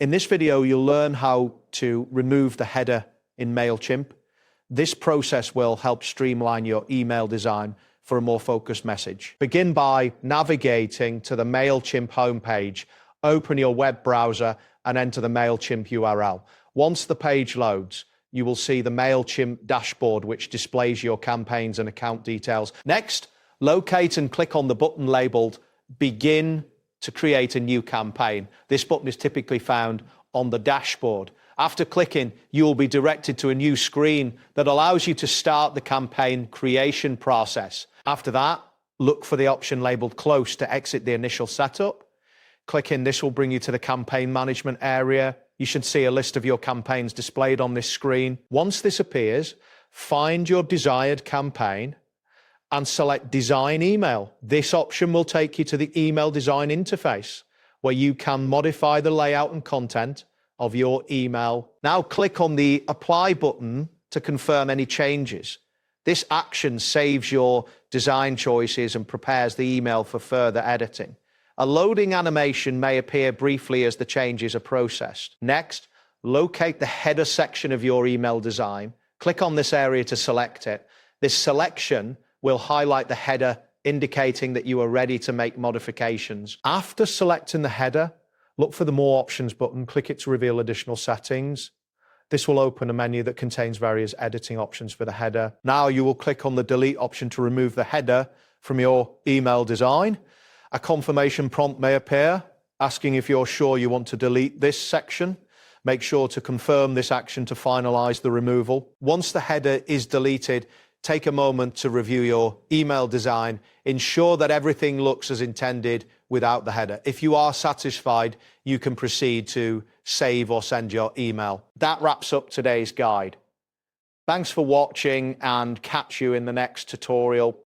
In this video, you'll learn how to remove the header in Mailchimp. This process will help streamline your email design for a more focused message. Begin by navigating to the Mailchimp homepage, open your web browser and enter the Mailchimp URL. Once the page loads, you will see the Mailchimp dashboard, which displays your campaigns and account details. Next, locate and click on the button labeled Begin to create a new campaign. This button is typically found on the dashboard. After clicking, you will be directed to a new screen that allows you to start the campaign creation process. After that, look for the option labeled Close to exit the initial setup. Clicking this will bring you to the campaign management area. You should see a list of your campaigns displayed on this screen. Once this appears, find your desired campaign and select Design Email. This option will take you to the email design interface, where you can modify the layout and content of your email. Now click on the Apply button to confirm any changes. This action saves your design choices and prepares the email for further editing. A loading animation may appear briefly as the changes are processed. Next, locate the header section of your email design. Click on this area to select it. This selection will highlight the header, indicating that you are ready to make modifications. After selecting the header, look for the More Options button, click it to reveal additional settings. This will open a menu that contains various editing options for the header. Now you will click on the Delete option to remove the header from your email design. A confirmation prompt may appear, asking if you're sure you want to delete this section. Make sure to confirm this action to finalize the removal. Once the header is deleted, take a moment to review your email design. Ensure that everything looks as intended without the header. If you are satisfied, you can proceed to save or send your email. That wraps up today's guide. Thanks for watching and catch you in the next tutorial.